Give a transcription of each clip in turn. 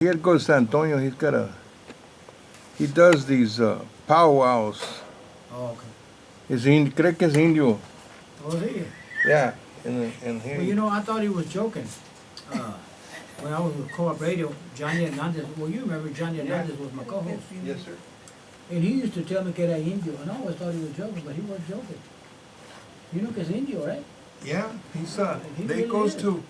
Here goes San Antonio. He does these powwows. Oh, okay. Cree que es indio. Oh, sí. Yeah, and here. Well, you know, I thought he was joking. When I was with Co-op Radio, Johnny Hernandez, well, you remember Johnny Hernandez was my co-host. Yes, sir. And he used to tell me que era indio, and I always thought he was joking, but he wasn't joking. You know que es indio, right? Yeah, he's He they really goes is. to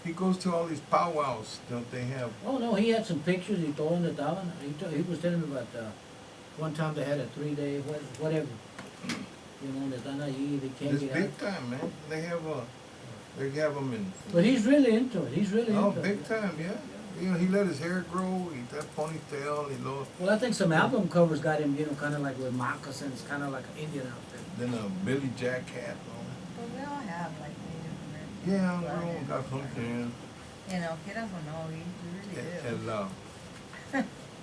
he goes to all these powwows. Don't they have? Oh, no, he had some pictures, he told him that he was telling me about, one time they had a 3-day, whatever. You know, that están allí, they can't It's get big out. time, man. They have them in. But he's really into it, he's really Oh, into it. big time, yeah. You know, he let his hair grow. He that ponytail. He lost. Well, I think some album covers got him, you know, kind of like with moccasins, kind of like an Indian outfit. Then a Billy Jack hat. And all But we all have like Native American. that. Yeah, blood everyone in got us, something. You know, quieras o no, we really do.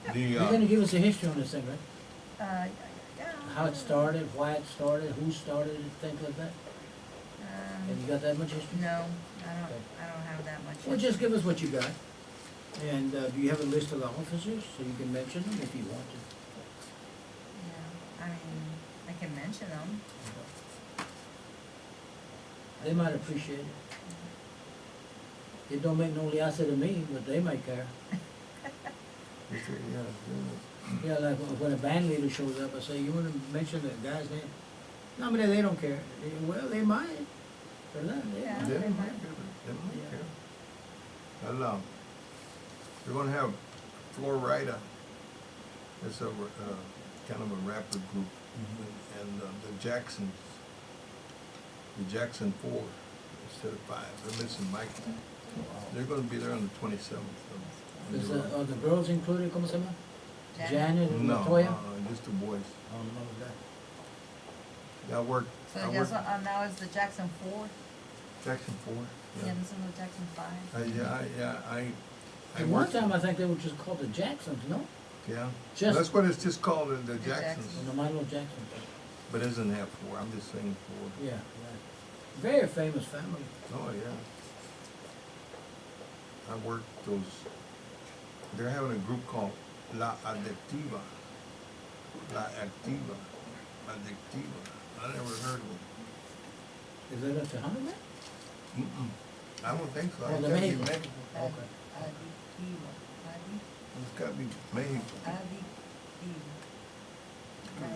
And You're gonna give us a history on this thing, right? Yeah. How it started, why it started, who started it, things like that? Have you got that much history? No, I don't have that much. Well, just give us what you got. And do you have a list of the officers, so you can mention them if you want to? Yeah, I mean, I can mention them. They might appreciate it. It don't make no liase to me, but they might care. Yeah, like when a band leader shows up, I say, you wanna mention the guy's name? No, I mean, they don't care. Well, they might. For that, Yeah. They might be. Well, they're gonna have Florida. It's a kind of a rapper group, and the Jacksons, the Jackson 4 instead of 5. They're missing Mike. They're gonna be there on the 27th. Is are the girls included, ¿cómo se llama? Janet and No, Latoya? just the boys. I don't know that. Yeah, I work. So I just, work now it's the Jackson 4, Jackson 4. yeah, this is the Jackson 5. I At one work. time, I think they were just called the Jacksons, no? Yeah, Just- that's what it's just called, the The Jacksons. Jacksons. The Milo Jacksons. But it doesn't have 4. I'm just saying 4. Yeah, right. Very famous family. Oh, yeah. I work those. They're having a group called La Adictiva. La Activa. Adictiva. I never heard of it. Is that a Tejano man? I don't think so. Oh, It's the gotta be Mexico. Mexico. Okay. Adictiva. It's gotta be Mexico. Adictiva.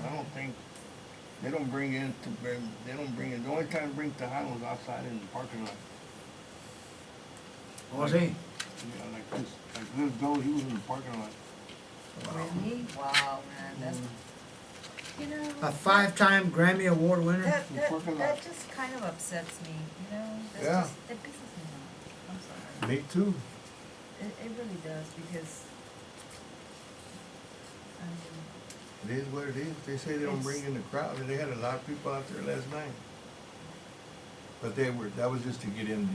I don't think, they don't bring in, the only time they bring Tejano is outside in the parking lot. Oh, sí. Yeah, like this Joe, he was in the parking lot. Really? Wow, man, that's, you know. A 5-time Grammy Award winner. That just kind of upsets me, you know? That's Yeah. just, it pisses me off. I'm sorry. Me too. It really does, because, I mean, It is what it is. They say they don't bring in the crowd, and they had a lot of people out there last night. But that was just to get in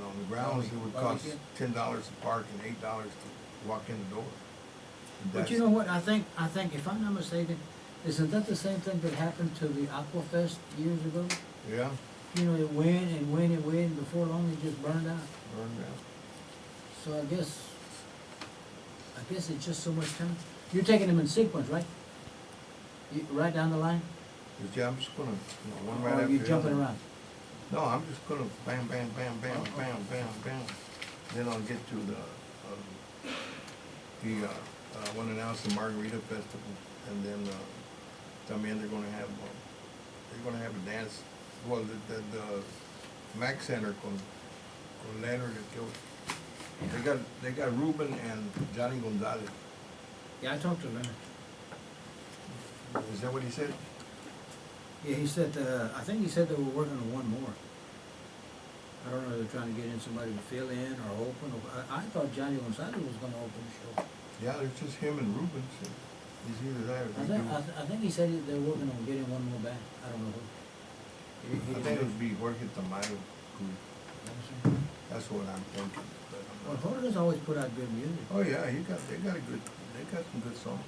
on the grounds, it would cost $10 to park and $8 to walk in the door. But you know what, I think, if I'm not mistaken, isn't that the same thing that happened to the Aquafest years ago? Yeah, You know, it went and went and went, and before long it just burned out. burned out. So I guess it's just so much time. You're taking them in sequence, right? Right down the line? Yeah, I'm just gonna, one Or right are after you the jumping other. around? No, I'm just gonna bam, bam, bam, bam, bam, bam, bam. Then I'll get to I want to announce the Margarita Festival, and then, también they're gonna have a dance, well, the Mac Center con Leonard and Joe. They got Ruben and Johnny Gonzalez. Yeah, I talked to Leonard. Is that what he said? Yeah, he said, I think he said they were working on one more. I don't know if they're trying to get in somebody to fill in or open, I thought Johnny Gonzalez was gonna open the show. Yeah, it's just him and Ruben, so he's either that or they do. I think he said they're working on getting one more band, I don't know who. I think it would be Jorge Tamayo group. That's what I'm thinking. But I'm Well, not- Jorge's always put out good music. Oh yeah, they got some good songs.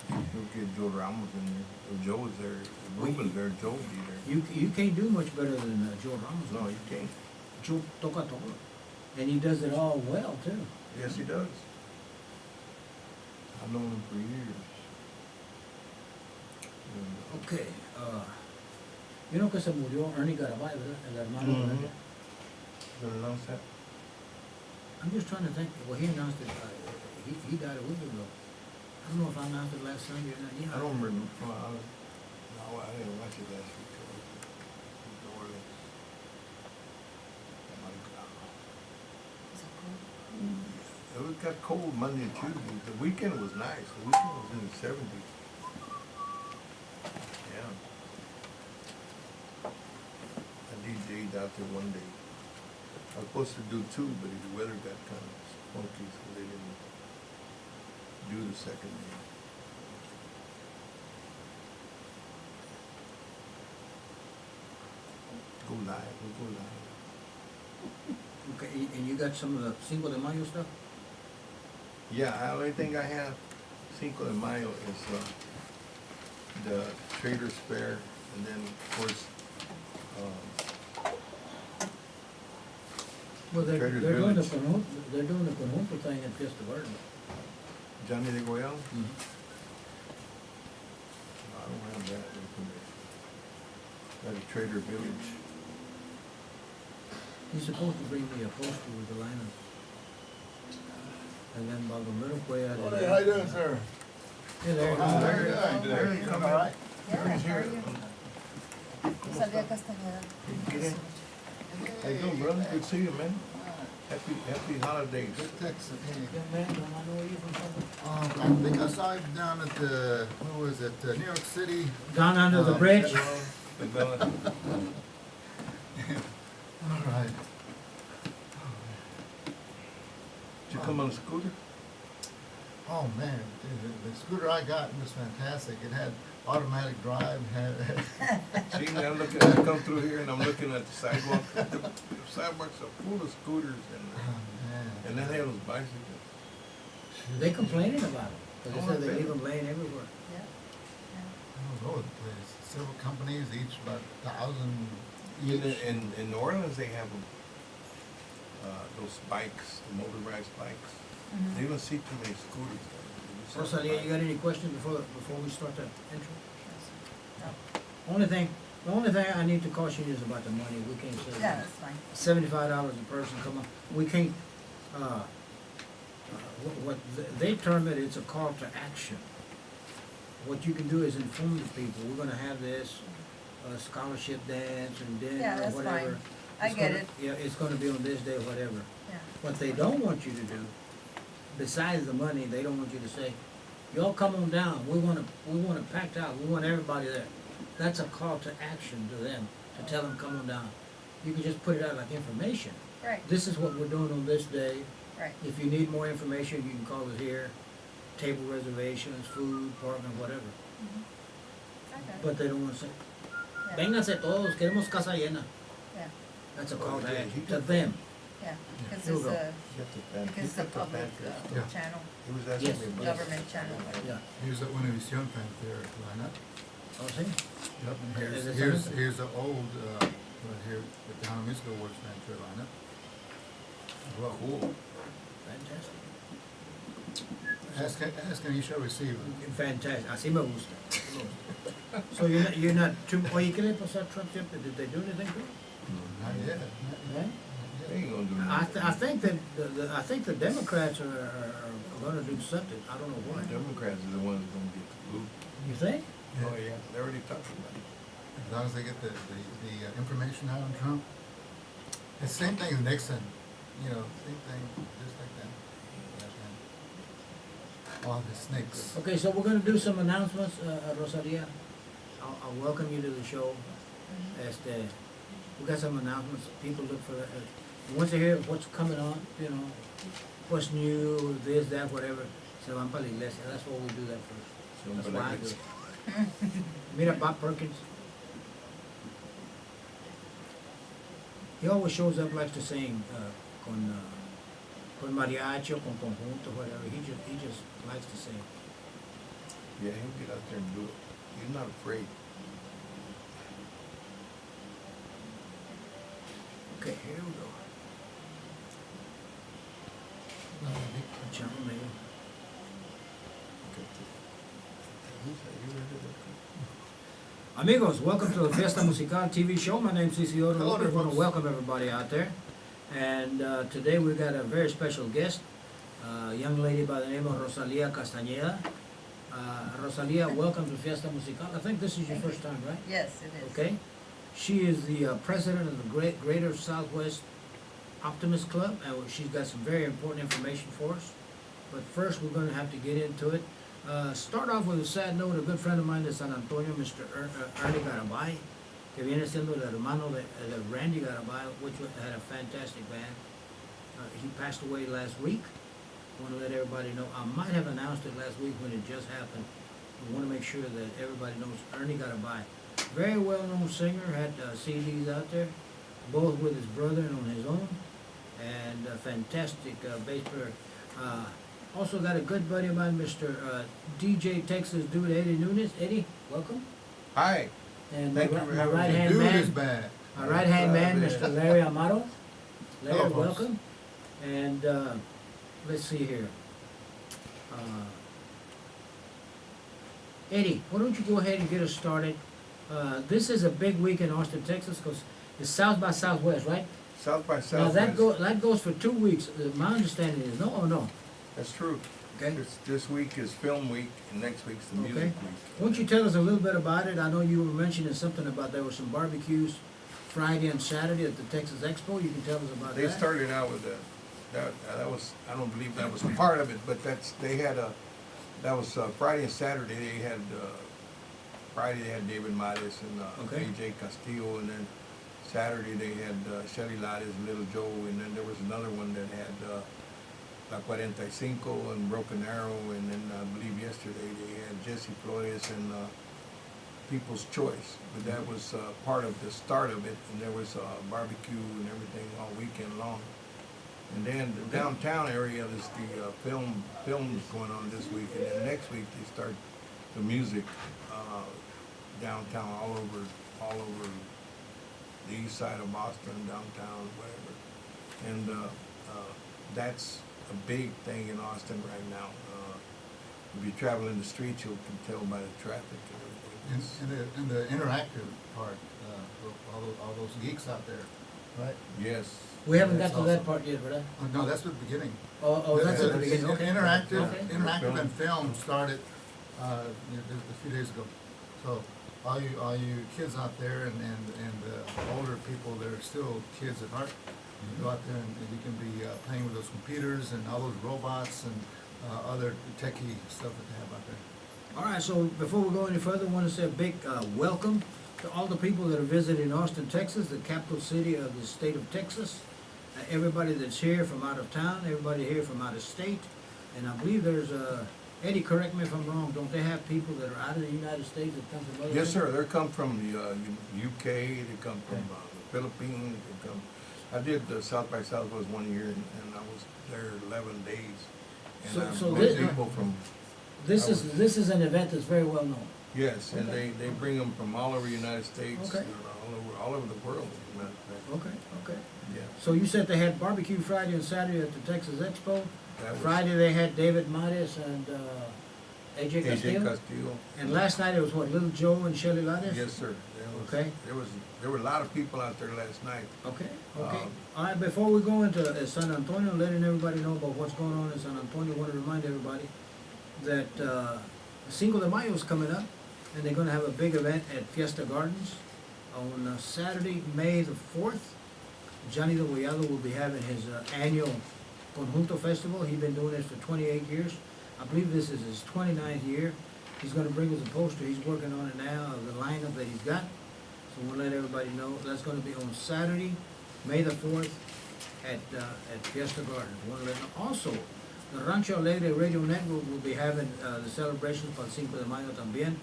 You'll get Joe Ramos in there. If Joe was there, if Ruben's there, Joe will be there. You can't do much better than Joe Ramos. No, you can't. Joe toca todo. And he does it all well, too. Yes, he does. I've known him for years. And, Okay, you know que se murió Ernie Garabay, ¿verdad? El hermano, Mhm. ¿verdad? Gonna announce that? I'm just trying to think, well, he announced it, he died a week ago. I don't know if I announced it last Sunday or not, yeah. I don't remember, no, I didn't watch it last week. I was in New Orleans. Oh my God. Is it cool? It got cold Monday and Tuesday. The weekend was nice. The weekend was in the 70s. Yeah. I DJ'd out there one day. I was supposed to do two, but the weather got kind of funky, so they didn't do the second day. Go live, we'll go live. Okay, and you got some of the Cinco de Mayo stuff? Yeah, the only thing I have Cinco de Mayo is the Trader's Fair, and then of course, Well, they're Trader's doing the Village. conjunto thing at Fiesta Verde. Johnny de Goyal. Mm-hmm. I don't have that information. At a Trader Village. He's supposed to bring me a poster with the lineup. And then Baldomero Cuellar. Hey, how you doing, sir? Hey there. How Larry, you doing today? Larry, You come all in. right? Yeah, Larry's how are here. you? Rosa Casteneda. Get in. How you doing, brother? Good to see you, man. Happy holidays. Good Texas. Young man, don't I know you from somewhere? I think I saw you down at the, where was it, New York City? Down under the bridge? Bella. All right. Did you come on a scooter? Oh, man, the scooter I got was fantastic. It had automatic drive, had, See, I'm looking, I come through here and I'm looking at the sidewalk. The sidewalks are full of scooters oh, man. and then they have those bicycles. They complaining about it, cause they Oh, said they I bet. leave them laying everywhere. Yeah. All over the place. Several companies, each about 1,000 In, each. in New Orleans, they have those bikes, the motorized bikes. Mhm. You don't see too many scooters there. You see Rosalia, you got bikes. any questions before we start the intro? No. The only thing I need to caution you is about the money, we can't say Yeah, that. that's fine. $75 a person, come on, we can't, they term it, it's a call to action. What you can do is inform the people, we're gonna have this, scholarship dance and dinner Yeah, or that's whatever. fine. I It's get gonna- it. Yeah, it's gonna be on this day, whatever. Yeah. What they don't want you to do, besides the money, they don't want you to say, y'all come on down, we want it packed out, we want everybody there. That's a call to action to them, to tell them, come on down. You can just put it out like information. Right, This is what we're doing on this day. right. If you need more information, you can call us here. Table reservations, food, parking, whatever. Mhm. Okay. But they don't want to say, Yeah. vénganse todos, queremos casa llena. Yeah, That's a call to Yeah, action he to did. them. yeah, because Here we it's go. a, You have to ban- because you it's a have to ban public this. Yeah. channel, He was asking Yes, me about government channel. Yeah. Here's the Univision Fanfare lineup. Oh, see? Yep, and Is it here's something? the old, right here, the Tejano Musical Awards Fanfare lineup. Well, Cool. Fantastic. ask and you shall receive. Fantastic. Así me gusta. So you're not too, oye, ¿qué le pasó a Trump siempre? Did they do anything to him? Not yet. Eh? They ain't gonna do I nothing. think that, I think the Democrats are gonna do something. I don't know The what. Democrats are the ones gonna get the boot. You think? Oh, yeah, they already talked about it. As long as they get the information out on Trump. It's the same thing as Nixon, you know, same thing, just like that. All the snakes. Okay, so we're gonna do some announcements, Rosalia. I'll welcome you to the show. We got some announcements. People look for that. Once they hear what's coming on, you know, what's new, this, that, whatever, se van para la iglesia. That's why we do that first. Se van That's para la why I do iglesia. it. Mira, Bob Perkins. He always shows up, likes to sing, con mariachi or con conjunto, whatever. He just likes to sing. Yeah, he'll get out there and do it. He's not afraid. Okay, here we go. Channel Mayo. Amigos, welcome to the Fiesta Musical TV show. My name's Isidoro Hello Lopez. there, I want folks. to welcome everybody out there. And today we've got a very special guest, a young lady by the name of Rosalia Casteneda. Rosalia, welcome to Fiesta Musical. I think this is your first time, right? Yes, it is. Okay. She is the president of the Greater Southwest Optimist Club, and she's got some very important information for us. But first, we're going to have to get into it. Start off with a sad note. A good friend of mine de San Antonio, Mr. Ernie Garabay, que viene siendo el hermano de Randy Garabay, which had a fantastic band. He passed away last week. I want to let everybody know. I might have announced it last week when it just happened. I want to make sure that everybody knows Ernie Garabay. Very well-known singer, had CDs out there, both with his brother and on his own, and a fantastic bass player. Also got a good buddy of mine, Mr. DJ Texasdude, Eddie Nunes. Eddie, welcome. Hi. And Thank my, you for my having me. right-hand Dude is man, bad. my right-hand man, Yeah. Mr. Larry Amaro. Larry, Hello, folks. welcome. And let's see here. Eddie, why don't you go ahead and get us started? This is a big week in Austin, Texas, because it's South by Southwest, right? South by Now, Southwest. that goes for 2 weeks. My understanding is, no, or no? That's true. Okay. This week is film week, and next week's the music Okay. week. Why don't you tell us a little bit about it? I know you were mentioning something about there were some barbecues Friday and Saturday at the Texas Expo. You can tell us about They that. started out with that was, I don't believe that was part of it, but that was Friday and Saturday. Friday they had David Mares and Okay. AJ Castillo, and then Saturday they had Shelly Lares, Little Joe, and then there was another one that had La 45 and Broken Arrow, and then I believe yesterday they had Jesse Flores and People's Choice. But that was part of the start of it, and there was barbecue and everything all weekend long. And then the downtown area is the films going on this week, and then next week they start the music downtown, all over the east side of Boston, downtown, whatever. And that's a big thing in Austin right now. If you travel in the streets, you can tell by the traffic and everything. And the interactive part, all those geeks out there, right? Yes. We haven't got That's to that awesome. part yet, right? No, that's the beginning. Oh, that's at the beginning, okay. Interactive, Okay. interactive and film started, a few days ago. So, all you kids out there and older people that are still kids at heart, you go out there and you can be playing with those computers and all those robots and other techie stuff that they have out there. All right, so before we go any further, I want to say a big welcome to all the people that are visiting Austin, Texas, the capital city of the state of Texas. Everybody that's here from out of town, everybody here from out of state. And I believe there's, Eddie, correct me if I'm wrong, don't they have people that are out of the United States that come from other Yes, countries? sir. They come from the UK. They come from the Philippines. They come. I did the South by Southwest 1 year, and I was there 11 days. And So- I so met this- people from. This I is, this is an event that's very well known. Yes, and Okay. they bring them from all over the United States, Okay. all over the world, as a matter of fact. Okay, okay. Yeah. So you said they had barbecue Friday and Saturday at the Texas Expo. That was Friday they had David Mares and AJ AJ Castillo. Castillo. And last night it was what, Little Joe and Shelly Lares? Yes, sir. Okay. There were a lot of people out there last night. Okay, okay. Um, All right, before we go into San Antonio, letting everybody know about what's going on in San Antonio, I want to remind everybody that Cinco de Mayo is coming up, and they're going to have a big event at Fiesta Gardens on Saturday, May the 4th. Johnny the Guayado will be having his annual Conjunto Festival. He's been doing this for 28 years. I believe this is his 29th year. He's going to bring us a poster. He's working on it now, of the lineup that he's got. So we'll let everybody know. That's going to be on Saturday, May the 4th, at Fiesta Gardens. Want to let them. Also, the Rancho Alegre Radio Network will be having the celebrations for Cinco de Mayo también.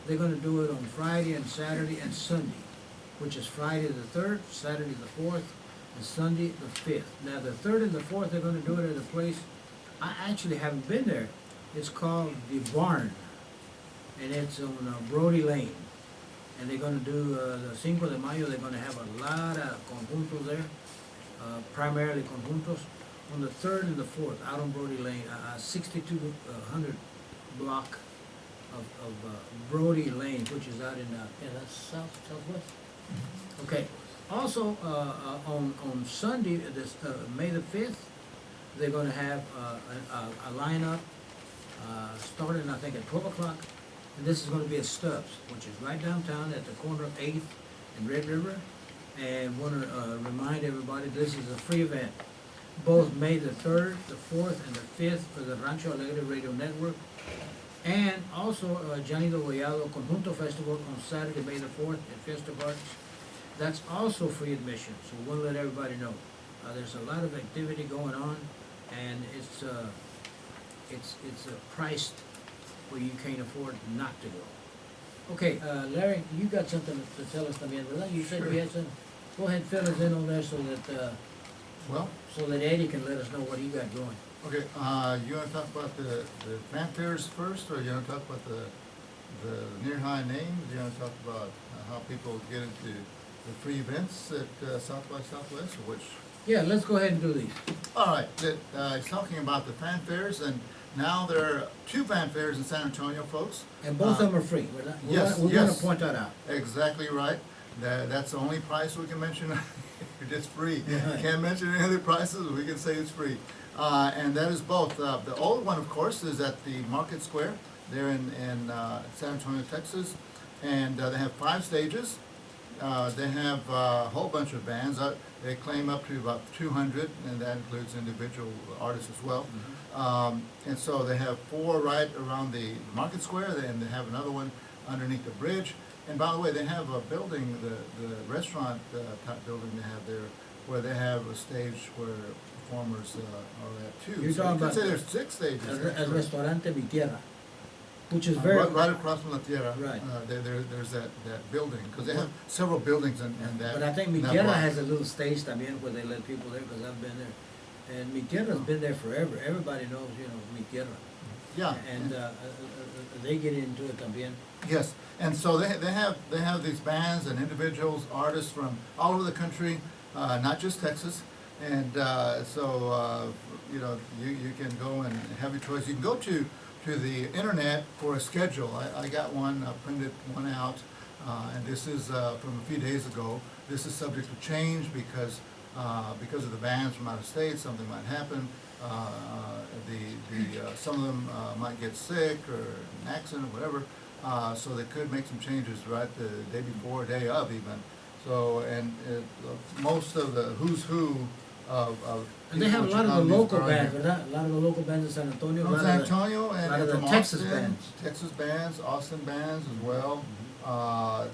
They're going to do it on Friday and Saturday and Sunday, which is Friday the 3rd, Saturday the 4th, and Sunday the 5th. Now, the 3rd and the 4th, they're going to do it at a place, I actually haven't been there. It's called The Barn, and it's on Brody Lane. And they're going to do the Cinco de Mayo. They're going to have a lot of conjuntos there, primarily conjuntos. on the 3rd and the 4th, out on Brody Lane, 6200 block of Brody Lane, which is out in, that's southwest? Okay, also, on Sunday, this, May the 5th, they're gonna have, a lineup, starting, I think, at 12 o'clock. And this is gonna be at Stubbs, which is right downtown at the corner of 8th and Red River. And wanna, remind everybody, this is a free event. Both May the 3rd, the 4th, and the 5th for the Rancho Alegre Radio Network. And also, Johnny the Guayado Conjunto Festival on Saturday, May the 4th at Fiesta Parks. That's also free admission, so we wanna let everybody know. There's a lot of activity going on, and it's priced where you can't afford not to go. Okay, Larry, you got something to tell us también, ¿verdad? You said you had some, go ahead, fill us in on there so that, Well, so that Eddie can let us know what he got going. okay, you wanna talk about the fanfares first, or you wanna talk about the near high names? You wanna talk about how people get into the free events at South by Southwest, or which? Yeah, let's go ahead and do these. All right, he's talking about the fanfares, and now there are 2 fanfares in San Antonio, folks. And both of them are free, ¿verdad? Yes, We wanna yes. point that out. Exactly right. That's the only price we can mention. It's free. Right. Can't mention any other prices. We can say it's free. And that is both. The old one, of course, is at the Market Square there in San Antonio, Texas. And they have 5 stages. They have a whole bunch of bands. They claim up to about 200, and that includes individual artists as well. And so they have 4 right around the Market Square, and they have another one underneath the bridge. And by the way, they have a building, the restaurant type building they have there, where they have a stage where performers are at too. You're So talking you could about say there's 6 stages. El actually. Restaurante Mi Tierra, which is very. Right across from La Tierra. Right. There's that building, because they have several buildings in that. But I think Mi that Tierra block. has a little stage también where they let people there, because I've been there. And Mi Tierra's been there forever. Everybody knows, Mi Tierra. Yeah. And they get into it también. Yes, and so they have these bands and individuals, artists from all over the country, not just Texas, and so you can go and have your choice. You can go to the internet for a schedule. I got one, I printed one out, and this is from a few days ago. This is subject to change because of the bands from out of state. Something might happen. Some of them might get sick or an accident or whatever. So they could make some changes right the day before, day of even. So, and most of the who's who of And they have a lot of the local bands, ¿verdad? A lot of the local bands in San Antonio. a lot of San the- Antonio and a lot of the from Texas Austin, bands. Texas bands, Austin bands as well.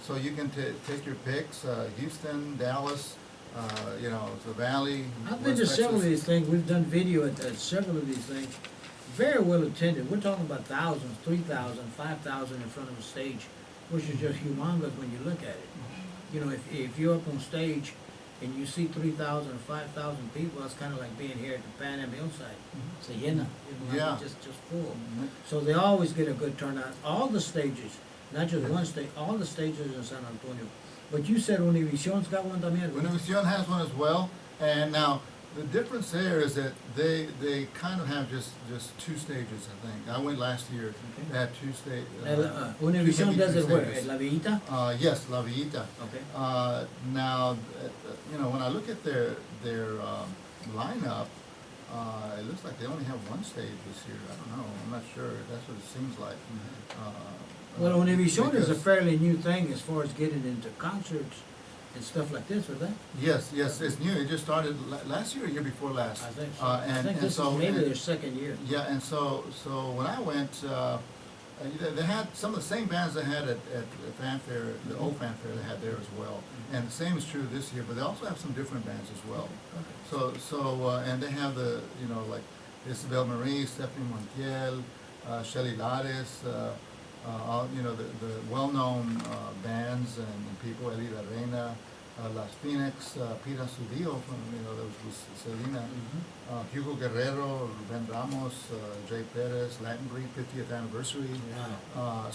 So you can take your picks, Houston, Dallas, the Valley. I've been to West several of Texas. these things. We've done video at several of these things. Very well attended. We're talking about thousands, 3,000, 5,000 in front of a stage, which is just humongous when you look at it. If you're up on stage and you see 3,000 or 5,000 people, that's kind of like being here at the Pan Am Hillside. Se llena, Yeah. just full. So they always get a good turnout. All the stages, not just one stage, all the stages in San Antonio. But you said Univision's got one también. ¿verdad? Univision has one as well, and now the difference there is that they kind of have just 2 stages. I think I went last year. Okay. They had 2 stages. Univision does it where? At La Villita? Yes, La Villita. Okay. Now, when I look at their lineup, it looks like they only have 1 stage this year. I don't know. I'm not sure. That's what it seems like. Well, Univision is a because- fairly new thing as far as getting into concerts and stuff like this, was that? Yes, it's new. It just started last year or year before last. I think so. And, I think and this so, is maybe and- their second year. Yeah, and so when I went, they had some of the same bands they had at the fanfare, the old fanfare they had there as well. And the same is true this year, but they also have some different bands as well. And they have like Isabel Marie, Stephanie Montiel, Shelly Lares, the well-known bands and people, Elida Reina, Las Phoenix, Pira Sudillo from, that was Selena, Hugo Guerrero, Ruben Ramos, Jay Perez, Latin Breed 50th anniversary. Wow.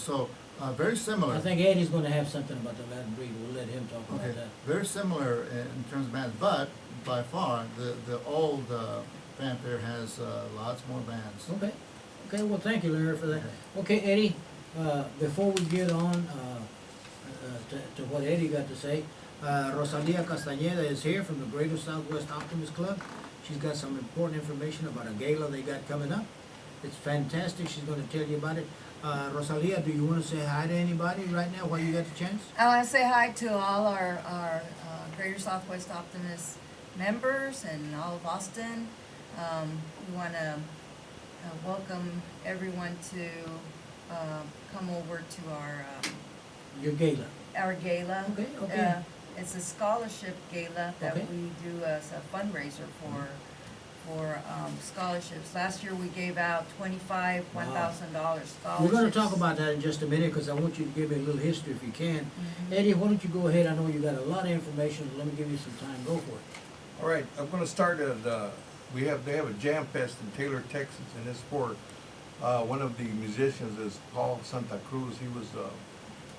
Very similar. I think Eddie's gonna have something about the Latin breed. We'll let him talk about Okay, that. very similar in terms of bands, but by far, the old Panther has lots more bands. Okay, okay, well, thank you, Larry, for that. Okay, Eddie, before we get on, to what Eddie got to say, Rosalia Castaneda is here from the Greater Southwest Optimist Club. She's got some important information about a gala they got coming up. It's fantastic, she's gonna tell you about it. Rosalia, do you wanna say hi to anybody right now while you got the chance? I want to say hi to all our Greater Southwest Optimist members and all of Austin. We want to welcome everyone to come over to Your gala. our gala. Okay, okay. It's a scholarship gala that Okay. we do as a fundraiser for scholarships. Last year we gave out $1,000 scholarships. We're gonna talk about that in just a minute, cause I want you to give me a little history if you can. Mhm. Eddie, why don't you go ahead, I know you got a lot of information, let me give you some time, go for it. All right, I'm gonna start at, they have a jam fest in Taylor, Texas, and it's for, one of the musicians is Paul Santa Cruz. He was a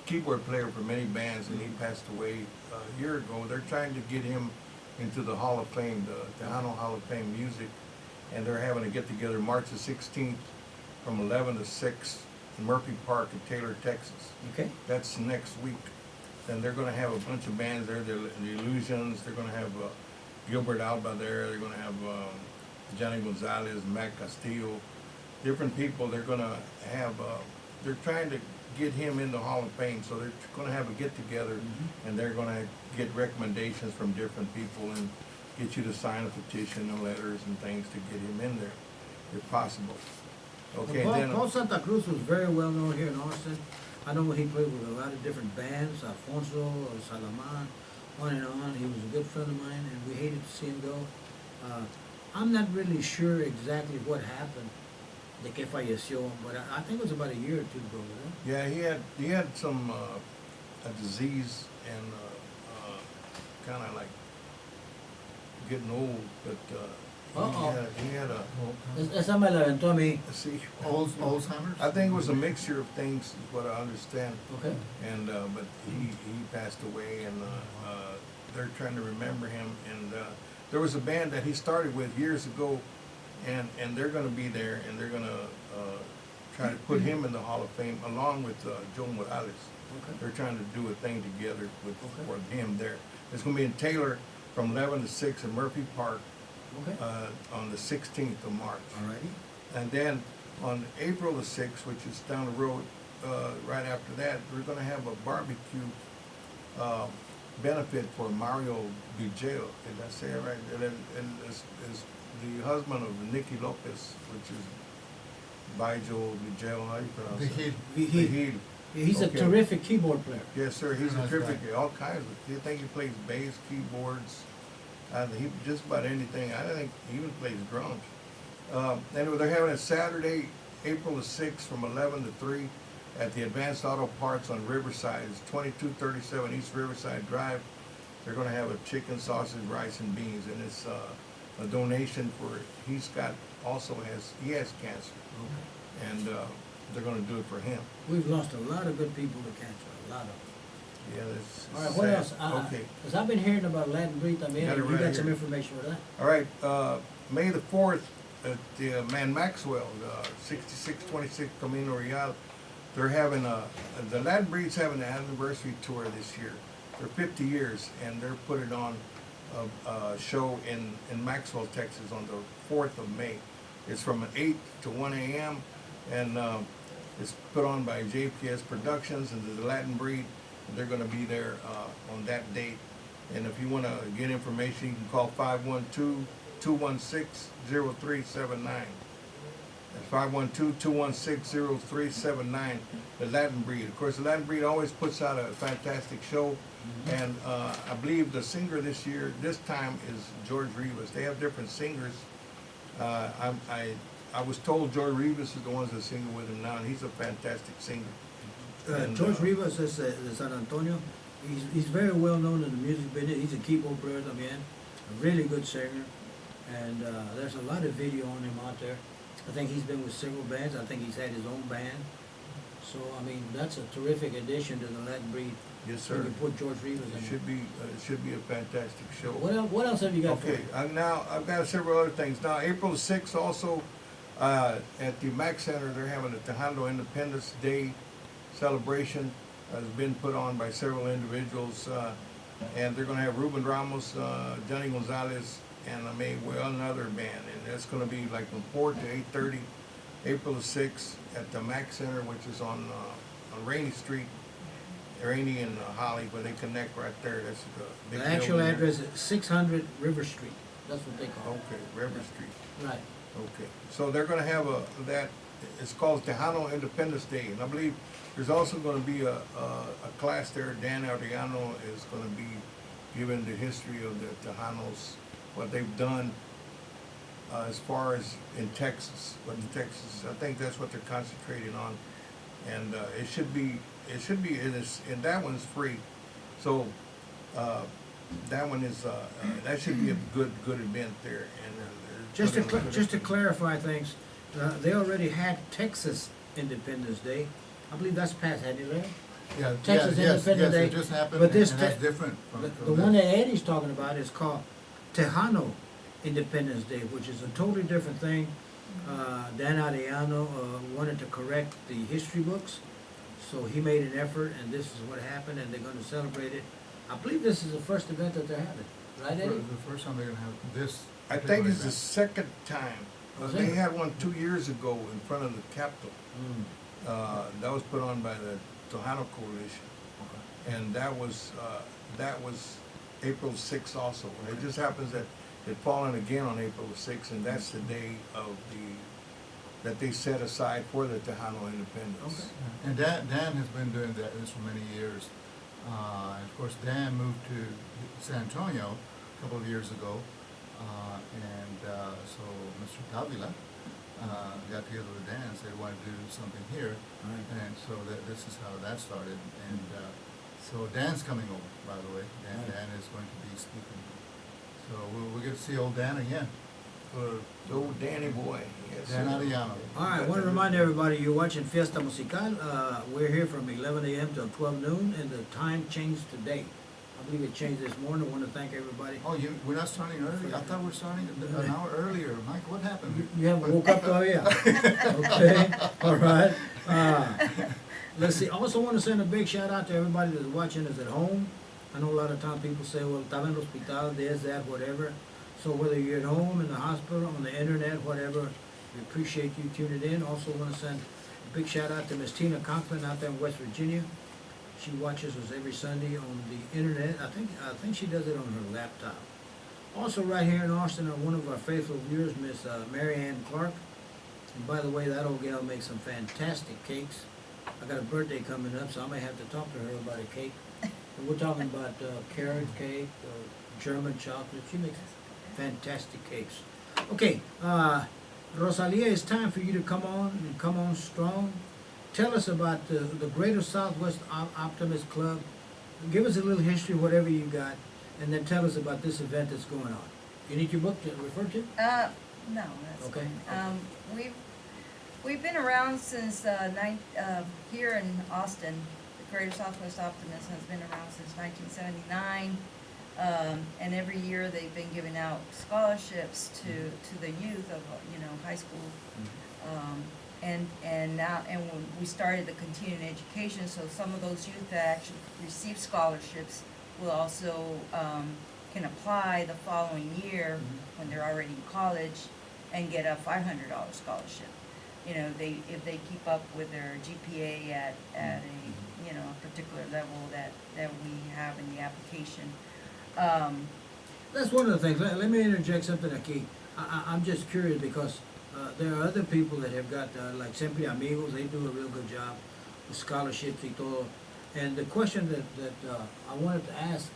keyboard player for many bands, and he passed away a year ago. They're trying to get him into the Hall of Fame, the Tejano Hall of Fame music, and they're having a get-together March the 16th from 11 to 6 in Murphy Park in Taylor, Texas. Okay, That's next week. And they're gonna have a bunch of bands there, the Illusions, they're gonna have Gilbert Alba there, they're gonna have Johnny Gonzalez, Matt Castillo, different people. They're gonna have, they're trying to get him in the Hall of Fame, so they're gonna have a get-together, and they're gonna get recommendations from different people and get you to sign a petition and letters and things to get him in there, if possible. Okay, Well, then. Paul Santa Cruz was very well known here in Austin. I know he played with a lot of different bands, Alfonso, Salaman, on and on. He was a good friend of mine, and we hated to see him go. I'm not really sure exactly what happened, de que falleció, but I think it was about a year or two ago, wasn't Yeah, he had some a disease and kind of like getting old, but he had a it? Esa me la aventó a mí. see. Alzheimer's? I think it was a mixture of things, is what I understand. Okay. And but he passed away, and they're trying to remember him. And there was a band that he started with years ago, and they're going to be there, and they're going to try to put him in the Hall of Fame along with Joe Morales. Okay. They're trying to do a thing together with Okay. for him there. It's going to be in Taylor from 11 to 6 in Murphy Park Okay. on the 16th of March. Alrighty. And then on April the 6th, which is down the road, right after that, we're gonna have a barbecue benefit for Mario Vigil. Did I say it right? And it's the husband of Nicky Lopez, which is Vigil, Vigil, how you pronounce it? Vigil. Vigil. He's a Okay. terrific keyboard player. Yes, sir, he's a Nice terrific, guy. all kinds of, I think he plays bass, keyboards, he, just about anything, I think he even plays drums. Anyway, they're having it Saturday, April the 6th from 11 to 3 at the Advanced Auto Parts on Riverside. It's 2237 East Riverside Drive. They're gonna have a chicken, sausage, rice, and beans, and it's a donation for, he has cancer, and they're gonna do it for him. We've lost a lot of good people to cancer, a lot of them. Yeah, that's All right, what sad. else? Okay. Cause I've been hearing about Latin Breed también, Got it and you right got some here. information for that. All right, May the 4th at the Man Maxwell, 6626 Camino Real, they're having the Latin Breed's having an anniversary tour this year. They're 50 years, and they're putting on a show in Maxwell, Texas on the 4th of May. It's from 8 to 1 a.m., and it's put on by JPS Productions and the Latin Breed. They're gonna be there on that date. And if you wanna get information, you can call 512-216-0379. That's 512-216-0379, the Latin Breed. Of course, the Latin Breed always puts out a fantastic show. And I believe the singer this time is George Rivas. They have different singers. I was told George Rivas is the ones that sing with him now, and he's a fantastic singer. And, George Rivas is de San Antonio. He's very well known in the music business. He's a keyboard player también, a really good singer, and there's a lot of video on him out there. I think he's been with several bands. I think he's had his own band. So I mean, that's a terrific addition to the Latin Breed Yes, When sir. you put George Rivas in It it. should be a fantastic show. What else have you got for Okay, me? I've got several other things. Now, April 6th also, at the Mac Center, they're having a Tejano Independence Day celebration. Has been put on by several individuals, and they're gonna have Ruben Ramos, Johnny Gonzalez, and another band, and that's gonna be like from 4 to 8:30, April the 6th, at the Mac Center, which is on Rainy Street, Rainy and Holly, where they connect right there. That's the big The actual building there. address is 600 River Street. That's what they call it. Okay, River Street. Right. Okay, so they're gonna have it's called Tejano Independence Day, and I believe there's also gonna be a class there. Dan Adriano is gonna be giving the history of the Tejanos, what they've done, as far as in Texas, I think that's what they're concentrating on. And, and that one's free, so, that one is, that should be a good event there, and. Just to clarify things, they already had Texas Independence Day. I believe that's passed, hadn't it, Larry? Yeah, Texas Independence Day. it just happened, But this and that's te- different from The one that Eddie's talking about is called Tejano Independence Day, which is a totally different thing. Dan Ariano wanted to correct the history books, so he made an effort, and this is what happened, and they're gonna celebrate it. I believe this is the first event that they're having, right, Eddie? The first time they're gonna have this. I think it's the particular second time. Was They it? had one 2 years ago in front of the Capitol. Mm. That was put on by the Tejano Coalition, and that was April 6th also. And it just happens that it fallen again on April 6th, and that's the day that they set aside for the Tejano independence. Okay. And Dan has been doing this for many years. And of course, Dan moved to San Antonio a couple of years ago. So Mr. Davila got together with Dan and said, "Want to do something here?" Right. And so this is how that started. And so Dan's coming over, by the way. Right. Dan is going to be speaking. So we'll get to see old Dan again. So Danny boy, yes. Dan sir. Arellano. All right, I want to remind everybody, you're watching Fiesta Musical. We're here from 11 a.m. till 12 noon, and the time changed today. I believe it changed this morning. I want to thank everybody. Oh, we're not starting early? I thought we were starting an hour earlier. Mike, what happened? You haven't woke up todavía? Okay, all right. Let's see, also want to send a big shout out to everybody that's watching us at home. I know a lot of times people say, well, estaba en el hospital, this, that, whatever. So whether you're at home, in the hospital, on the internet, whatever, we appreciate you tuning in. Also want to send a big shout out to Miss Tina Conklin out there in West Virginia. She watches us every Sunday on the internet. I think she does it on her laptop. Also right here in Austin are one of our faithful viewers, Miss Mary Ann Clark. And by the way, that old gal makes some fantastic cakes. I got a birthday coming up, so I may have to talk to her about a cake. And we're talking about carrot cake, German chocolate. She makes fantastic cakes. Okay, Rosalia, it's time for you to come on and come on strong. Tell us about the Greater Southwest Optimist Club. Give us a little history, whatever you got, and then tell us about this event that's going on. You need your book to refer to? No, that's Okay. fine. We've been around since here in Austin. The Greater Southwest Optimist has been around since 1979, and every year they've been giving out scholarships to the youth of high school. And when we started the continuing education, so some of those youth that actually receive scholarships will also can apply the following year when they're already in college and get a $500 scholarship. If they keep up with their GPA at a particular level that we have in the application. That's one of the things. Let me interject something aquí. I'm just curious because there are other people that have got, like Siempre Amigos, they do a real good job with scholarships y todo. And the question that I wanted to ask,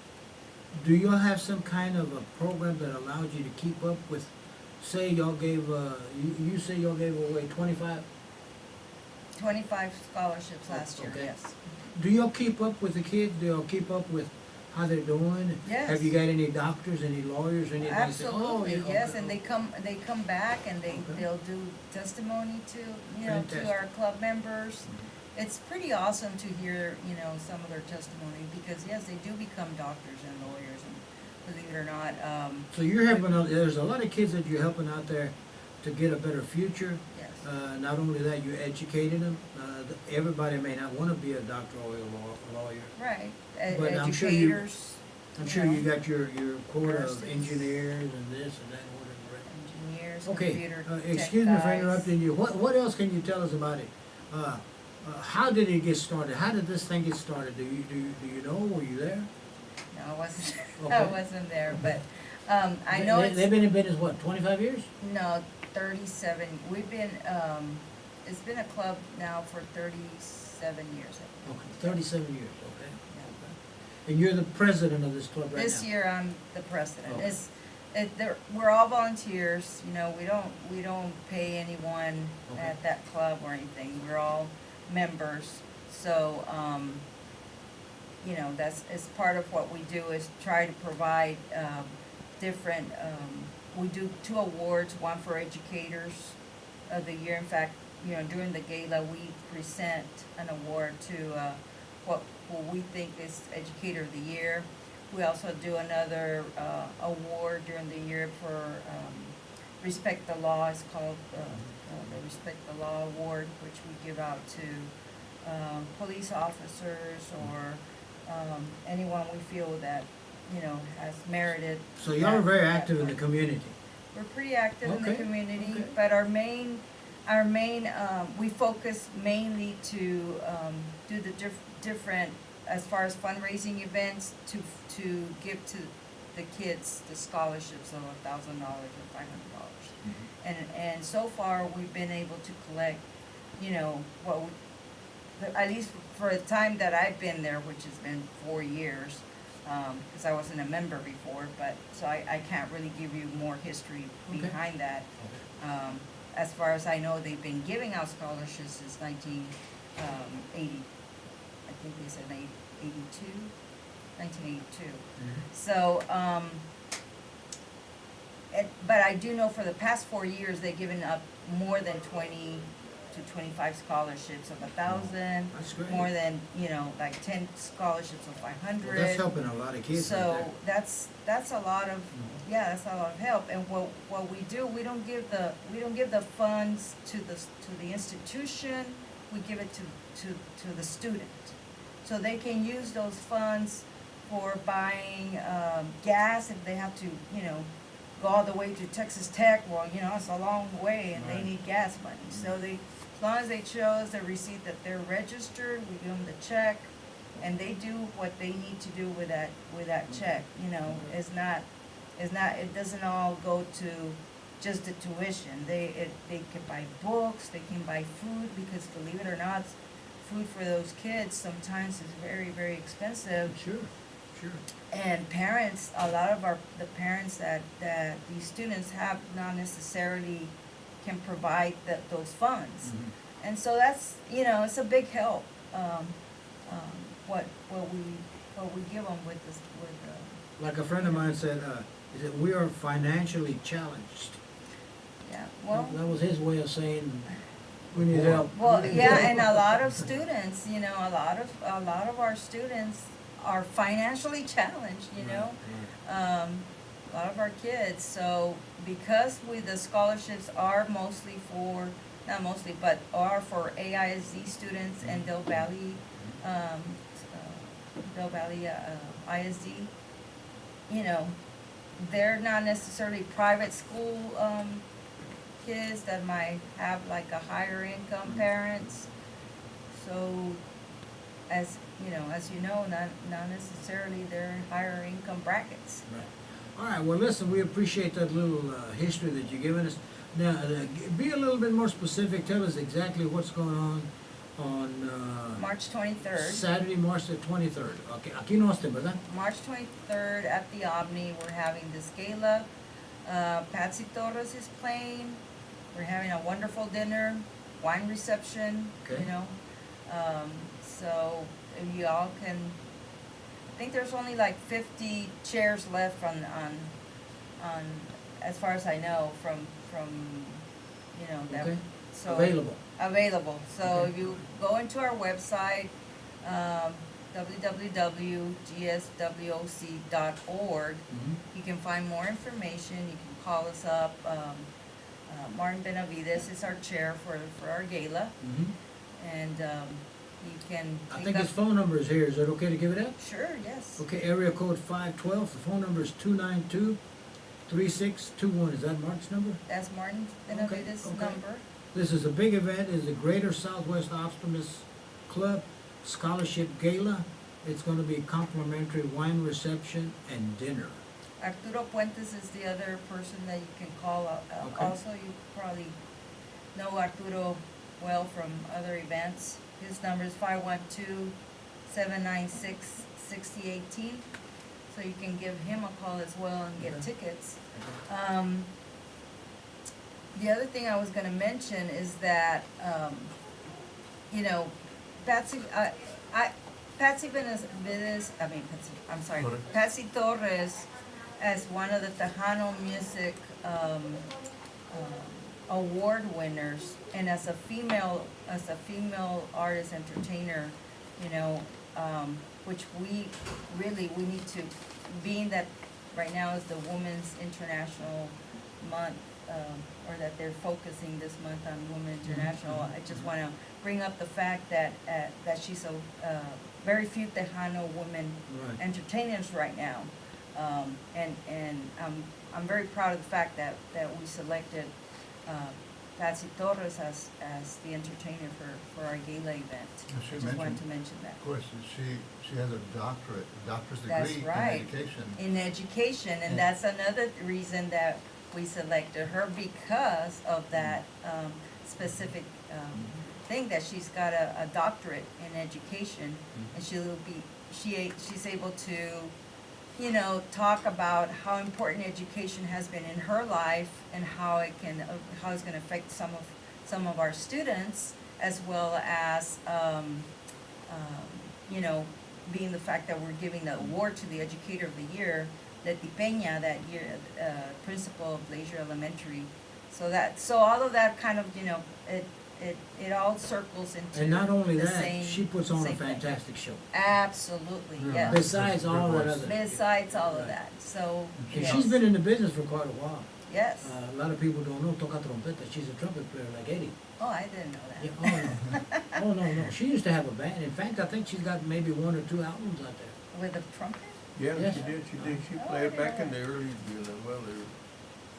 do y'all have some kind of a program that allows you to keep up with, say y'all gave, you say y'all gave away 25? 25 scholarships last year, Okay. yes. Do y'all keep up with the kids? Do y'all keep up with how they're doing? Yes. Have you got any doctors, any lawyers, anything? Absolutely, Oh, yeah, yes, okay, and they come back and Okay. they'll do testimony to Fantastic. our club members. it's pretty awesome to hear, you know, some of their testimony, because yes, they do become doctors and lawyers, and believe it or not, So you're helping out, there's a lot of kids that you're helping out there to get a better future. yes. Not only that, you're educating them. Everybody may not wanna be a doctor or a lawyer. Right, But I'm sure you- educators. I'm sure you got your quota of Nurses. engineers and this and that, whatever. Engineers, Okay, computer tech excuse me for guys. interrupting you. What else can you tell us about it? How did it get started? How did this thing get started? Do you know? Were you there? No, I wasn't, I Okay. wasn't there, but, I know They've it's, been in business, what, 25 years? no, 37, we've been, it's been a club now for 37 years, I think. Okay, 37 years, okay. Yeah. And you're the president of this club right now? This year, I'm the president. Okay. We're all volunteers, you know, we don't pay anyone Okay. at that club or anything, we're all members. So, you know, it's part of what we do, is try to provide, different, we do 2 awards, one for educators of the year. In fact, you know, during the gala, we present an award to, what we think is Educator of the Year. We also do another award during the year for Respect the Law. It's called the Respect the Law Award, which we give out to police officers or anyone we feel that, you know, has merited. So y'all are very that active in the award. community? We're pretty active in the Okay, community, okay. but our main, we focus mainly to, do the different, as far as fundraising events, to give to the kids the scholarships of $1,000 or $500. And so far, we've been able to collect, you know, at least for the time that I've been there, which has been 4 years, because I wasn't a member before, but, so I can't really give you more history Okay. behind that. As far as I know, they've been giving out scholarships since 1980. I think they said 1982. So, but I do know for the past 4 years, they've given up more than 20 to 25 scholarships of 1,000. That's great. More than, you know, like 10 scholarships of 500. Well, that's helping a lot of kids out So that's a lot of, yeah, that's a lot of help. And what we do, we don't give the funds to the institution, we give it to the student. So they can use those funds for buying gas if they have to, you know, go all the way to Texas Tech. Well, you know, it's a long way and Right. they need gas money. So as long as they shows the receipt that they're registered, we give them the check, and they do what they need to do with that check. You know, it doesn't all go to just the tuition. They can buy books, they can buy food, because believe it or not, food for those kids sometimes is very, very expensive. Sure. And parents, a lot of the parents that these students have not necessarily can provide those funds. And so that's, you know, it's a big help, what we give them with this, Like a friend of mine said, is that we are financially challenged. yeah, well. That was his way of saying, we need help. Well, yeah, and a lot of students, you know, a lot of our students are financially challenged, you know. A lot of our kids, so because the scholarships are mostly for, not mostly, but are for AISD students and Del Valley ISD, you know, they're not necessarily private school kids that might have like a higher income parents. So, as you know, not necessarily they're higher income brackets. Right. All right, well, listen, we appreciate that little history that you're giving us. Now, be a little bit more specific. Tell us exactly what's going on March 23rd. Saturday, March the 23rd. Okay, aquí no esté, ¿verdad? March 23rd at the Omni, we're having this gala. Patsy Torres is playing. We're having a wonderful dinner, wine reception, Okay. you know. So if you all can, I think there's only like 50 chairs left on as far as I know, from you know, that. Okay. so. Available. Available, so Okay. if you go into our website, www.gswoc.org, you can find more information, you can call us up, Martin Benavides is our chair for our gala, and, you can I pick think up. his phone number is here, is it okay to give it out? Sure, yes. Okay, area code 512, the phone number is 292-3621, is that Mark's number? That's Martin Benavides' okay. number. This is a big event, it's the Greater Southwest Optimist Club Scholarship Gala. It's gonna be complimentary wine reception and dinner. Arturo Puentes is the other person that you can call. Okay. Also, you probably know Arturo well from other events. His number is 512-796-6018. So you can give him a call as well and get Okay. tickets. The other thing I was gonna mention is that, you know, Patsy, Patsy Torres. Patsy Torres, as one of the Tejano Music award winners, and as a female artist entertainer, you know, which we need to, being that right now is the Women's International Month, or that they're focusing this month on Women International, I just wanna bring up the fact that she's a, very few Tejano women Right. entertainers right now. And I'm very proud of the fact that we selected, Patsy Torres as the entertainer for our gala event. And she I just wanted mentioned- to mention that. Of course, she has a doctor's That's degree in right. education. In education, and Yeah. that's another reason that we selected her, because of that specific thing, that she's got a doctorate in education, and she's able to, you know, talk about how important education has been in her life, and how it's gonna affect some of our students, as well as, you know, being the fact that we're giving the award to the Educator of the Year, Leti Peña, that year, principal of Glacier Elementary. So all of that kind of, you know, it all circles into And not only the that, same- she puts on a same thing. fantastic show. Absolutely, Yeah. yes. Besides all that other. Besides all of that, so, And yes. she's been in the business for quite a while. Yes. A lot of people don't know toca trompeta, she's a trumpet player like Eddie. Oh, I didn't know Yeah, that. oh no, she used to have a band, in fact, I think she's got maybe 1 or 2 albums out there. With a trumpet? Yeah, Yes. she did. She Oh, I played didn't back know in the that. early,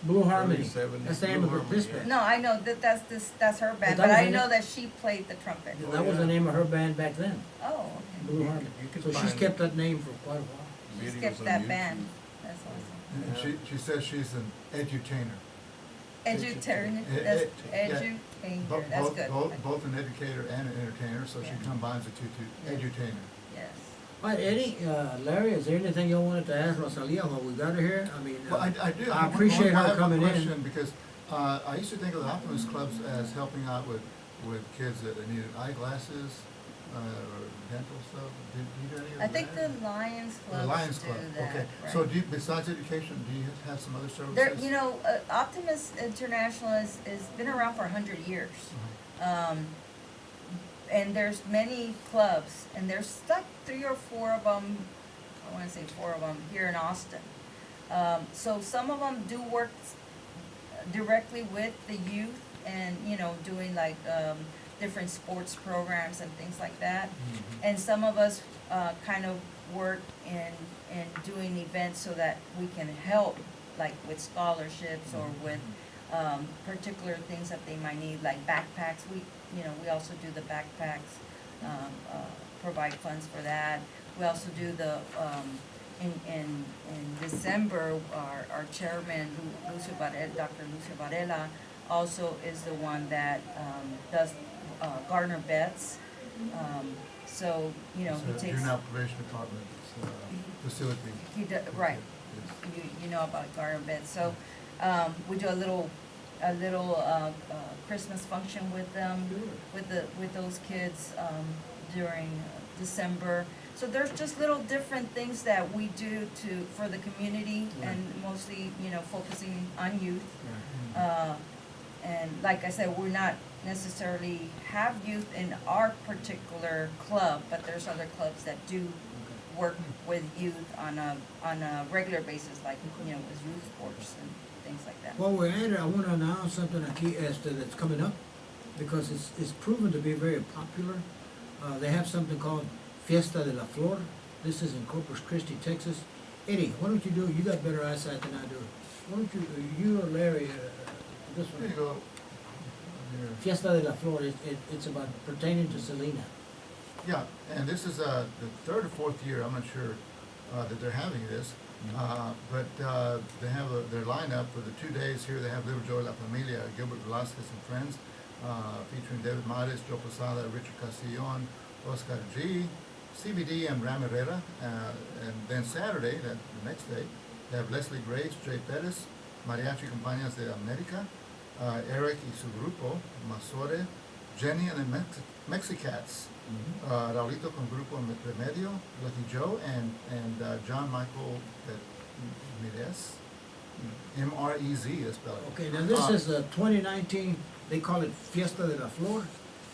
Blue Harmony, 70s, that's the name Blue of this Harmony, band. No, I know that's her band, that but was I in know it? that she played the trumpet. Oh, That was yeah. the name of her band back then, Oh, okay. Blue You- Harmony. you can So she's find kept that name for quite a while. She videos skipped on that YouTube. band. That's awesome. And she says she's an edutainer. Edutainer, Eh, that's yeah. edutainer, that's good. Both an educator and an entertainer, so she Yeah. combines the two, edutainer. Yes. All right, Eddie, Larry, is there anything you wanted to ask Rosalia while we got her here? I mean, Well, I do. I appreciate I her have a coming in. question, because I used to think of the Optimist Clubs as helping out with kids that needed eyeglasses or dental stuff. Do you do any of that? I think the Lions The Club Lions do Club, that, okay. right. So besides education, do you have some other services? There, you know, Optimus International is been around for 100 years. And there's many clubs, and there's like 3 or 4 of them, I wanna say 4 of them, here in Austin. So some of them do work directly with the youth, and, you know, doing like, different sports programs and things like that. And some of us, kind of work in doing events so that we can help, like with scholarships or with, particular things that they might need, like backpacks. We also do the backpacks, provide funds for that. We also do the, in December, our chairman, Dr. Lucio Varela, also is the one that, does, Gardner Betts. So, you know, he It's a takes, juvenile probation department facility. right, Yes. you know about Gardner Betts. So, we do a little Christmas function with them, with those kids, during December. So there's just little different things that we do for the community, and mostly, you know, focusing on youth. And like I said, we're not necessarily have youth in our particular club, but there's other clubs that do work with youth on a regular basis, like, you know, with youth sports and things like that. While we're at it, I wanna announce something aquí, that's coming up, because it's proven to be very popular. They have something called Fiesta de la Flor. This is in Corpus Christi, Texas. Eddie, why don't you do, you got better eyesight than I do. Why don't you or Larry, this There you one, go. Here. Fiesta de la Flor, it's about pertaining to Selena. Yeah, and this is the third or fourth year, I'm not sure, that they're having this. But they have their lineup for the 2 days here. They have Little Joy La Familia, Gilbert Velasquez and Friends, featuring David Mares, Joe Posada, Richard Castillon, Oscar G, CBD, and Ram Herrera. And then Saturday, the next day, they have Leslie Graves, Jay Perez, Mariachi Compañías de América, Eric y su grupo, Masore, Jenny and the Mexicats, Raulito con Grupo Remedio, Lucky Joe, and John Michael Mires, M-R-E-Z is spelled. Okay, now this is the 2019, they call it Fiesta de la Flor.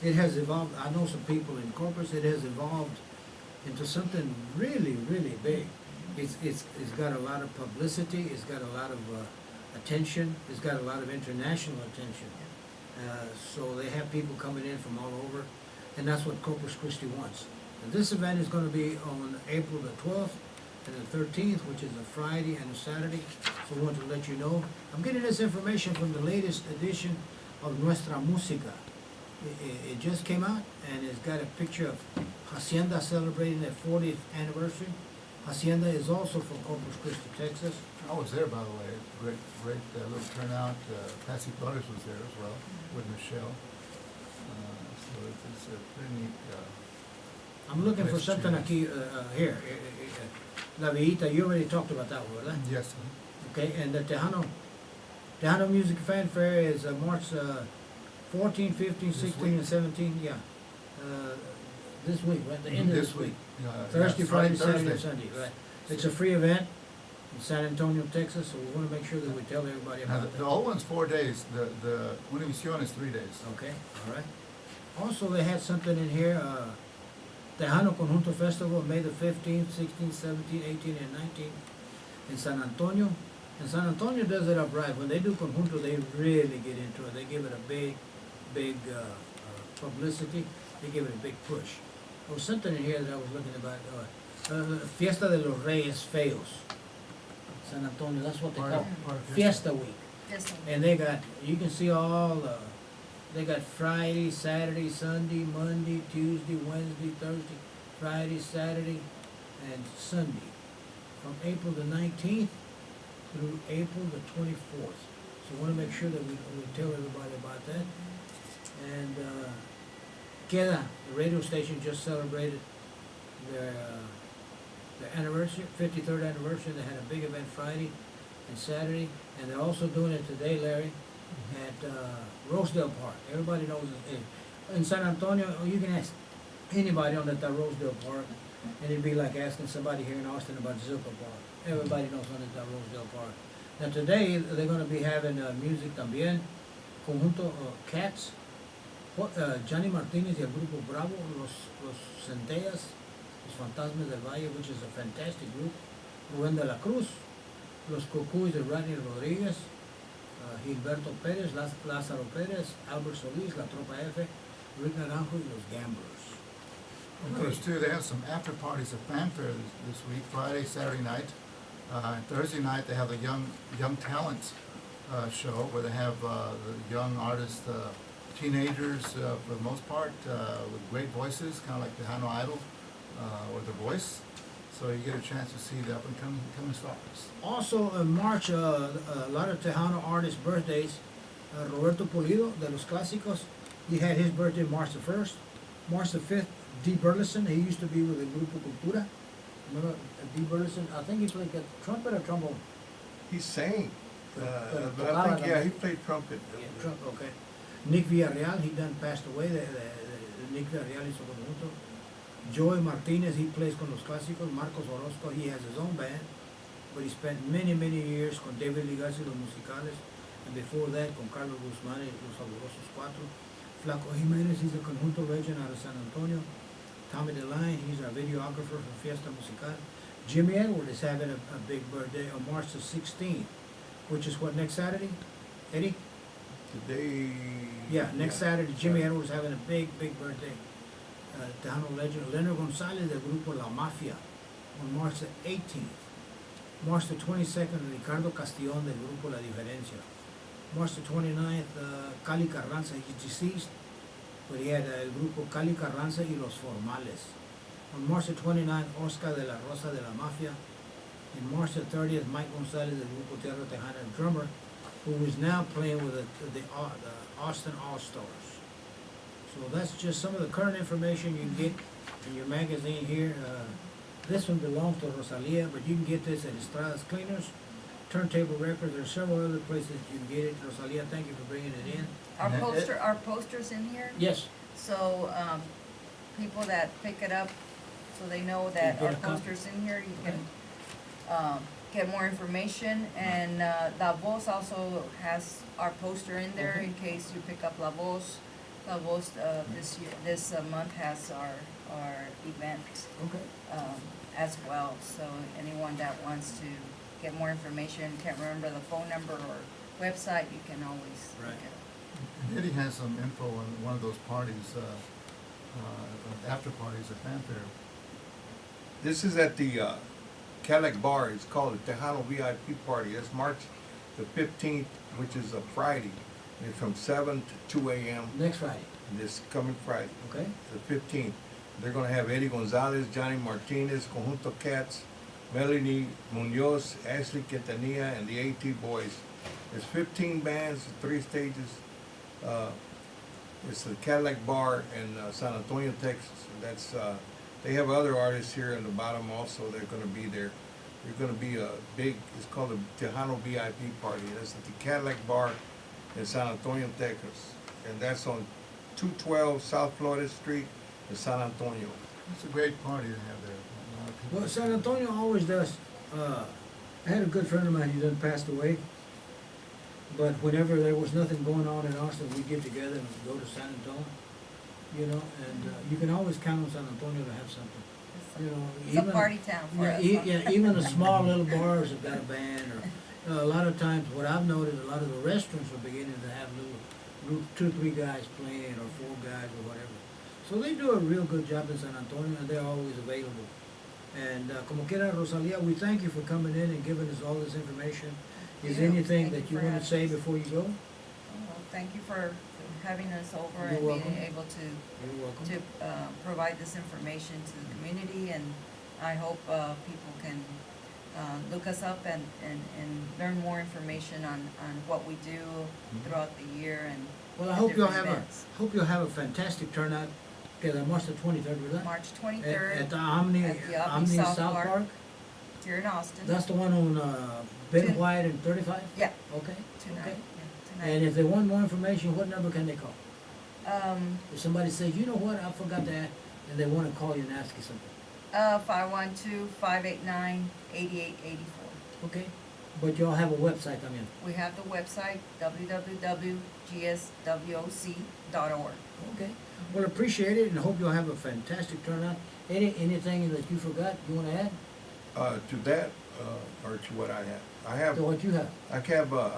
It has evolved, I know some people in Corpus, it has evolved into something really, really big. It's got a lot of publicity, it's got a lot of attention, it's got a lot of international attention. So they have people coming in from all over, and that's what Corpus Christi wants. And this event is gonna be on April the 12th and the 13th, which is a Friday and a Saturday, so we want to let you know. I'm getting this information from the latest edition of Nuestra Música. It just came out, and it's got a picture of Hacienda celebrating their 40th anniversary. Hacienda is also from Corpus Christi, Texas. I was there, by the way. Great little turnout. Patsy Butters was there as well with Michelle. So it's a pretty neat. I'm looking for Let's something choose. aquí, here. La Villita, you already talked about that one, ¿verdad? Yes. Okay, and the Tejano Music Fanfare is March 14, 15, This 16, week? and 17, yeah. This week, right, the end of this week. Thursday, Yeah, Friday, Saturday, and Thursday. Sunday, right. It's a free event in San Antonio, Texas, so we wanna make sure that we tell everybody Now, about the that. old one's 4 days. The Univision is 3 days. Okay, all right. Also, they had something in here, Tejano Conjunto Festival, May the 15th, 16th, 17th, 18th, and 19th in San Antonio. And San Antonio does it up right. When they do Conjunto, they really get into it. They give it a big publicity. They give it a big push. There was something in here that I was looking about, Fiesta de los Reyes Feos. San Antonio, that's what they call Part of Fiesta Week. This one. And they got, you can see all, they got Friday, Saturday, Sunday, Monday, Tuesday, Wednesday, Thursday, Friday, Saturday, and Sunday. From April the 19th through April the 24th. So I wanna make sure that we tell everybody about that. And, Queda, the radio station just celebrated their anniversary, 53rd anniversary. They had a big event Friday and Saturday, and they're also doing it today, Larry, at Rosedale Park. Everybody knows it. In San Antonio, you can ask anybody on at the Rosedale Park, and it'd be like asking somebody here in Austin about Zilker Park. Everybody knows on at the Rosedale Park. Now today, they're gonna be having music también, Conjunto Cats, Johnny Martinez y el Grupo Bravo, los Centellas, los Fantasmas del Valle, which is a fantastic group, Rubén de la Cruz, los Cucuys de Rodney Rodriguez, Gilberto Pérez, Lázaro Pérez, Albert Solís, La Tropa F, Rick Naranjo y los Gamblers. Notice too, they have some after parties at Fanfare this week, Friday, Saturday night. Thursday night, they have a young talent show where they have the young artists, teenagers for the most part, with great voices, kind of like Tejano Idol or The Voice. So you get a chance to see the up and coming stars. Also in March, a lot of Tejano artists' birthdays. Roberto Pulido de los Clásicos, he had his birthday March the 1st. March the 5th, Dee Burleson, he used to be with the Grupo Cultura. Remember Dee Burleson? I think he played trumpet or trombone? He sang, Pero but I tocaba think, yeah, también. he played trumpet. Okay. Nick Villarreal, he done passed away. Nick Villarreal hizo conjunto. Joey Martinez, he plays con los clásicos. Marcos Orozco, he has his own band, but he spent many years con David Ligarza y los musicales, and before that con Carlos Guzmán y los fabulosos cuatro. Flaco Jimenez, he's a conjunto legend out of San Antonio. Tommy DeLine, he's our videographer for Fiesta Musical. Jimmy Edward is having a big birthday on March the 16th, which is what, next Saturday? Eddie? Today. Yeah, next Saturday, Jimmy Edwards having a big birthday. Tejano legend Leonard Gonzalez del Grupo La Mafia on March the 18th. March the 22nd, Ricardo Castillon del Grupo La Diferencia. March the 29th, Cali Carranza, he's deceased, but he had el Grupo Cali Carranza y Los Formales. On March the 29th, Oscar de la Rosa de la Mafia. And March the 30th, Mike Gonzalez del Grupo Tierra Tejana, drummer, who is now playing with the Austin All-Stars. So that's just some of the current information you can get in your magazine here. This one belongs to Rosalia, but you can get this at Estrada's Cleaners, Turntable Records. There's several other places you can get it. Rosalia, thank you for bringing it in. Our poster's in here? Yes. So, people that pick it up, so they know that You our get a copy. poster's in here, you can, get more information. And, La Voz also has our poster in there Okay. in case you pick up La Voz. La Voz, this month has our event, Okay. as well. So anyone that wants to get more information, can't remember the phone number or website, you can always Right. look it up. And Eddie has some info on one of those parties, after parties at Fanfare. This is at the Cadillac Bar. It's called the Tejano VIP Party. It's March the 15th, which is a Friday. And it's from 7 to 2 a.m. Next Friday. this coming Friday, Okay. the 15th. They're going to have Eddie Gonzalez, Johnny Martinez, Conjunto Cats, Melanie Munoz, Ashley Quintanilla, and the AT Boys. There's 15 bands, 3 stages. It's the Cadillac Bar in San Antonio, Texas. That's they have other artists here in the bottom also. They're going to be there. There's going to be a big. It's called the Tejano VIP party. That's at the Cadillac Bar in San Antonio, Texas, and that's on 212 South Florida Street in San Antonio. It's a great party to have there. A lot of people. Well, San Antonio always does. I had a good friend of mine who done passed away. But whenever there was nothing going on in Austin, we'd get together and go to San Antonio. You know, and you can always count on San Antonio to have something. You know, It's a party town for us. Yeah, even the small little bars have got a band, or a lot of times, what I've noticed, a lot of the restaurants are beginning to have little 2 or 3 guys playing, or 4 guys, or whatever. So they do a real good job in San Antonio, and they're always available. And como quiera, Rosalia, we thank you for coming in and giving us all this information. Is there Yeah, anything thank that you you for want to say having us. before you go? Well, thank you for having us over You're and welcome. being able to You're welcome. provide this information to the community, and I hope people can look us up and learn more information on what we do throughout the year and Well, I the hope you'll different have events. hope you'll have a fantastic turnout. Okay, March the 23rd, was that? March At 23rd the Omni at the Omni South Park. here in Austin. That's the one on Ben Two. White and 35? Yeah, Okay, tonight, okay. yeah, And tonight. if they want more information, what number can they call? Um, If somebody says, you know what, I forgot that, and they want to call you and ask you something, 512-589-8884. okay? But y'all have a website, I mean, We have the website, www.gswoc.org. okay? Well, appreciate it, and hope you'll have a fantastic turnout. Anything that you forgot, you want to add To that, or to what I have. to what you have? I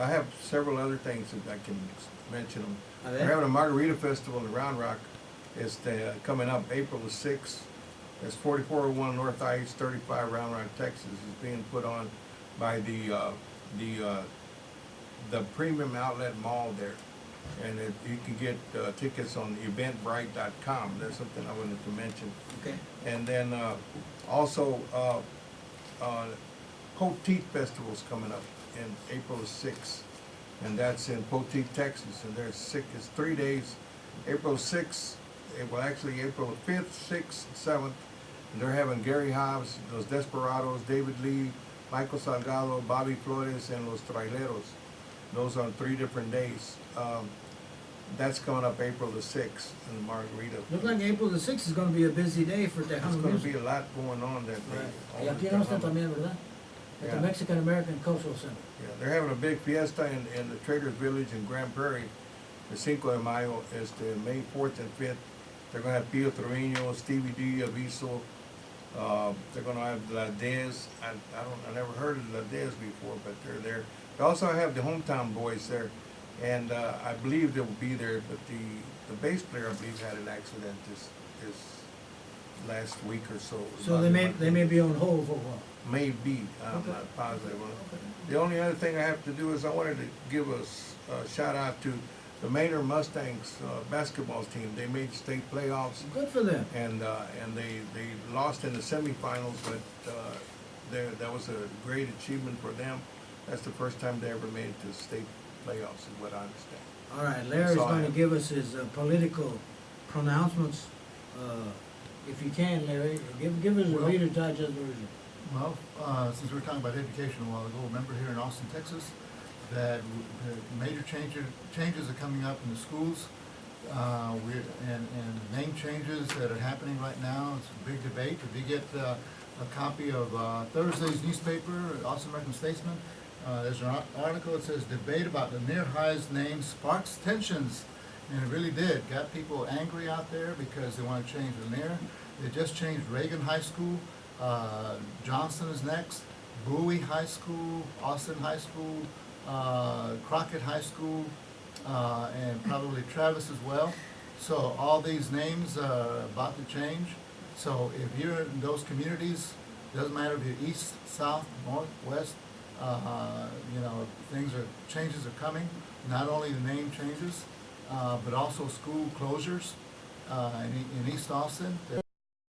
have several other things that I can mention them. Are We're there? having a margarita festival in Round Rock. It's coming up April the 6th. It's 4401 North I-East 35, Round Rock, Texas. It's being put on by the Premium Outlet Mall there. And you can get tickets on eventbrite.com. That's something I wanted to mention. Okay, And then also, Poteet Festival's coming up in April the 6th, and that's in Poteet, Texas. And it's 3 days, April 6th, well actually April the 5th, 6th, 7th. And they're having Gary Hobbs, Los Desperados, David Lee, Michael Salgado, Bobby Flores, and Los Traileros. Those on 3 different days. That's coming up April the 6th in Margarita. looks like April the 6th is gonna be a busy day for There's Tejano gonna music. be a lot going on that day. Right. all Y aquí the en Austin Tejano. también, ¿verdad? At the Yeah. Mexican American Cultural Center. Yeah, they're having a big fiesta in the Traders Village in Grand Prairie the Cinco de Mayo, is the May 4th and 5th. They're gonna have Pio Trevino, Stevie D, Aviso. They're gonna have La Dez. I never heard of La Dez before, but they're there. They also have the hometown boys there, and I believe they will be there. But the bass player, I believe, had an accident this last week or so. So they may be on hold for a while. Maybe, I'm Okay. not positive on it. Okay. The only other thing I have to do is I wanted to give a shout out to the Maynard Mustangs basketball team. They made state playoffs, Good for them. and they lost in the semifinals, but that was a great achievement for them. That's the first time they ever made it to state playoffs, is what I understand. All right, Larry's That's all I gonna have. give us his political pronouncements. If you can, Larry, give us a Well- Reader's Digest version. Well, since we were talking about education a while ago, remember here in Austin, Texas, that major changes are coming up in the schools. And name changes that are happening right now. It's a big debate. If you get a copy of Thursday's newspaper, Austin American Statesman, there's an article that says debate about the near highest name sparks tensions. And it really did. Got people angry out there because they want to change Lanier. They just changed Reagan High School. Johnson is next. Bowie High School, Austin High School, Crockett High School, and probably Travis as well. So all these names are about to change. So if you're in those communities, doesn't matter if you're east, south, north, west, changes are coming. Not only the name changes, but also school closures in East Austin.